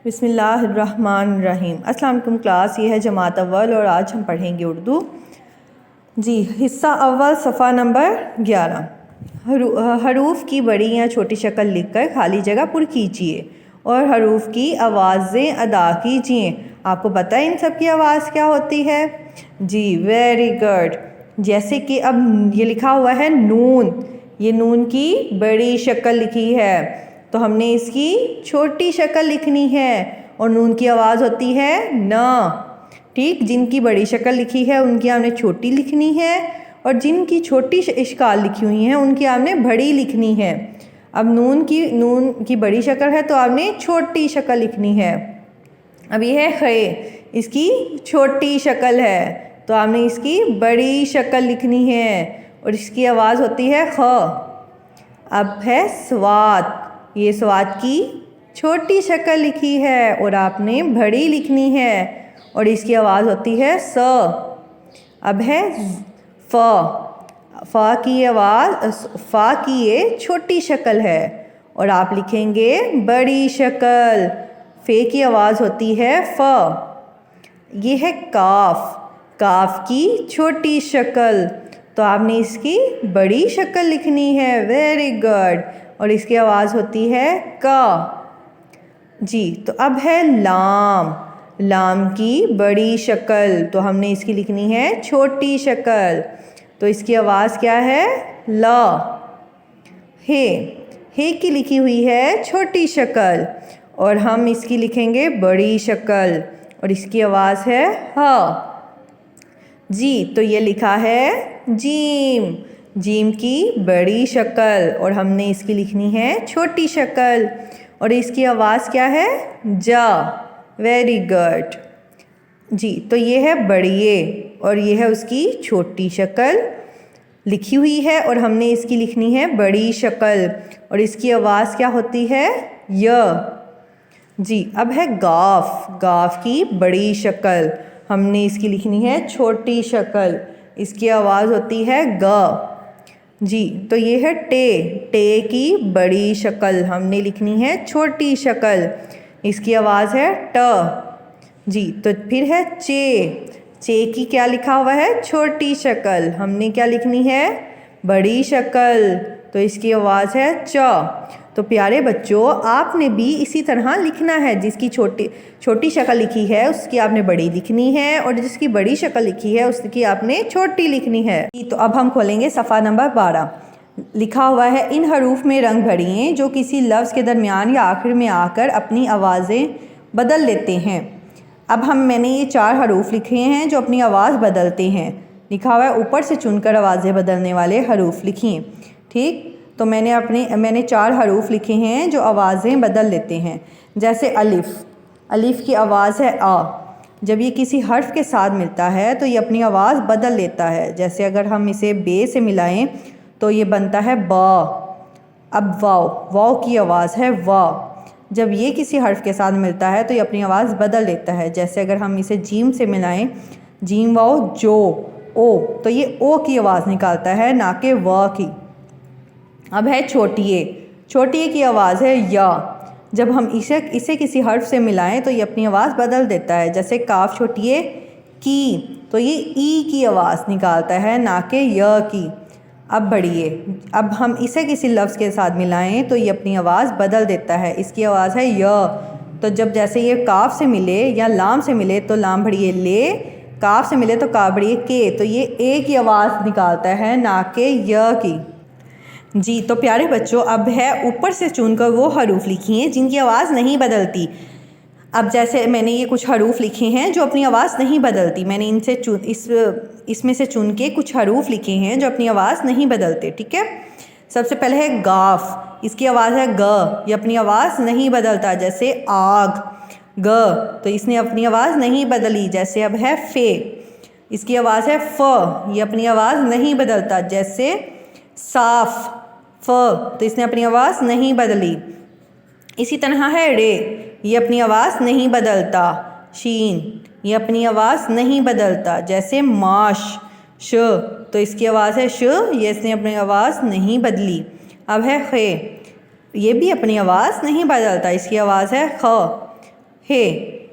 बिस्मिल्लाहिर्रहमानिर्रहीम। अस्सलाम वालेकुम क्लास, ये है जमात अव्वल और आज हम पढ़ेंगे उर्दू। जी, हिस्सा अव्वल सफ़ा नंबर 11। हरूफ की बड़ी या छोटी शक्ल लिखकर खाली जगह पुर कीजिए और हरूफ की आवाज़ें अदा कीजिए। आपको पता है इन सब की आवाज़ क्या होती है? जी, वेरी गुड। जैसे कि अब ये लिखा हुआ है नून, ये नून की बड़ी शक्ल लिखी है तो हमने इसकी छोटी शक्ल लिखनी है और नून की आवाज़ होती है न। ठीक, जिनकी बड़ी शक्ल लिखी है उनकी हमने छोटी लिखनी है और जिनकी छोटी इश्काल लिखी हुई हैं उनकी आपने बड़ी लिखनी है। अब नून की बड़ी शक्ल है तो आपने छोटी शक्ल लिखनी है। अब ये है खे, इसकी छोटी शक्ल है तो आपने इसकी बड़ी शक्ल लिखनी है और इसकी आवाज़ होती है ख। अब है स्वाद, ये स्वाद की छोटी शक्ल लिखी है और आपने बड़ी लिखनी है और इसकी आवाज़ होती है स। अब है फ, फ़ा की आवाज़, फ़ा की ये छोटी शक्ल है और आप लिखेंगे बड़ी शक्ल। फ़े की आवाज़ होती है फ। ये है काफ, काफ की छोटी शक्ल तो आपने इसकी बड़ी शक्ल लिखनी है। Very good. और इसकी आवाज़ होती है का। जी, तो अब है लाम, लाम की बड़ी शक्ल तो हमने इसकी लिखनी है छोटी शक्ल तो इसकी आवाज़ क्या है? ला। हे की लिखी हुई है छोटी शक्ल और हम इसकी लिखेंगे बड़ी शक्ल और इसकी आवाज़ है हा। जी, तो ये लिखा है जीम, जीम की बड़ी शक्ल और हमने इसकी लिखनी है छोटी शक्ल और इसकी आवाज़ क्या है? जा। Very good. जी, तो ये है बड़िए और ये है उसकी छोटी शक्ल लिखी हुई है और हमने इसकी लिखनी है बड़ी शक्ल और इसकी आवाज़ क्या होती है? य। जी, अब है गाफ, गाफ की बड़ी शक्ल हमने इसकी लिखनी है छोटी शक्ल, इसकी आवाज़ होती है ग। जी, तो ये है टे, टे की बड़ी शक्ल हमने लिखनी है छोटी शक्ल, इसकी आवाज़ है ट। जी, तो फिर है चे, चे की क्या लिखा हुआ है? छोटी शक्ल, हमने क्या लिखनी है? बड़ी शक्ल तो इसकी आवाज़ है च। तो प्यारे बच्चों, आपने भी इसी तरह लिखना है। जिसकी छोटी शक्ल लिखी है उसकी आपने बड़ी लिखनी है और जिसकी बड़ी शक्ल लिखी है उसकी आपने छोटी लिखनी है। तो अब हम खोलेंगे सफ़ा नंबर 12। लिखा हुआ है इन हरूफ में रंग भरिए जो किसी लफ्ज़ के दरमियान या आखिर में आकर अपनी आवाज़ें बदल लेते हैं। अब मैंने ये 4 हरूफ लिखे हैं जो अपनी आवाज़ बदलते हैं। लिखा हुआ है ऊपर से चुनकर आवाज़ें बदलने वाले हरूफ लिखिए। ठीक, तो मैंने 4 हरूफ लिखे हैं जो आवाज़ें बदल लेते हैं। जैसे अलिफ़, अलिफ़ की आवाज़ है आ, जब ये किसी हर्फ के साथ मिलता है तो ये अपनी आवाज़ बदल लेता है। जैसे अगर हम इसे बे से मिलाएं तो ये बनता है बा। अब वाव, वाव की आवाज़ है वा, जब ये किसी हर्फ के साथ मिलता है तो ये अपनी आवाज़ बदल लेता है। जैसे अगर हम इसे जीम से मिलाएं, जीम वाव जो ओ, तो ये ओ की आवाज़ निकालता है ना कि वा की। अब है छोटिए, छोटिए की आवाज़ है या, जब हम इसे किसी हर्फ से मिलाएं तो ये अपनी आवाज़ बदल देता है। जैसे काफ छोटिए की, तो ये ई की आवाज़ निकालता है ना कि य की। अब बढ़िए, अब हम इसे किसी लफ्ज़ के साथ मिलाएं तो ये अपनी आवाज़ बदल देता है, इसकी आवाज़ है य। तो जब जैसे ये काफ से मिले या लाम से मिले तो लाम बढ़िए ले, काफ से मिले तो काफ बढ़िए के, तो ये ए की आवाज़ निकालता है ना कि य की। जी, तो प्यारे बच्चों, अब है ऊपर से चुनकर वो हरूफ लिखिए जिनकी आवाज़ नहीं बदलती। अब जैसे मैंने ये कुछ हरूफ लिखे हैं जो अपनी आवाज़ नहीं बदलती, मैंने इसमें से चुन के कुछ हरूफ लिखे हैं जो अपनी आवाज़ नहीं बदलते। ठीक है, सबसे पहले है गाफ, इसकी आवाज़ है ग, ये अपनी आवाज़ नहीं बदलता। जैसे आग, ग, तो इसने अपनी आवाज़ नहीं बदली। जैसे अब है फे, इसकी आवाज़ है फ, ये अपनी आवाज़ नहीं बदलता। जैसे साफ, फ, तो इसने अपनी आवाज़ नहीं बदली। इसी तरह है रे, ये अपनी आवाज़ नहीं बदलता। शीन, ये अपनी आवाज़ नहीं बदलता। जैसे माश, श, तो इसकी आवाज़ है श, ये इसने अपनी आवाज़ नहीं बदली। अब है खे, ये भी अपनी आवाज़ नहीं बदलता, इसकी आवाज़ है ख। हे,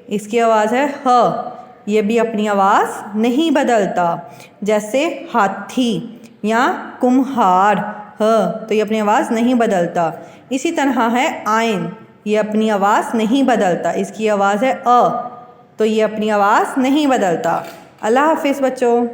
इसकी आवाज़ है ह। ये भी अपनी आवाज़ नहीं बदलता। जैसे हाथी या कुम्हार, ह, तो ये अपनी आवाज़ नहीं बदलता। इसी तरह है आइन, ये अपनी आवाज़ नहीं बदलता। इसकी आवाज़ है अ, तो ये अपनी आवाज़ नहीं बदलता। अल्लाह हाफिज़ बच्चों।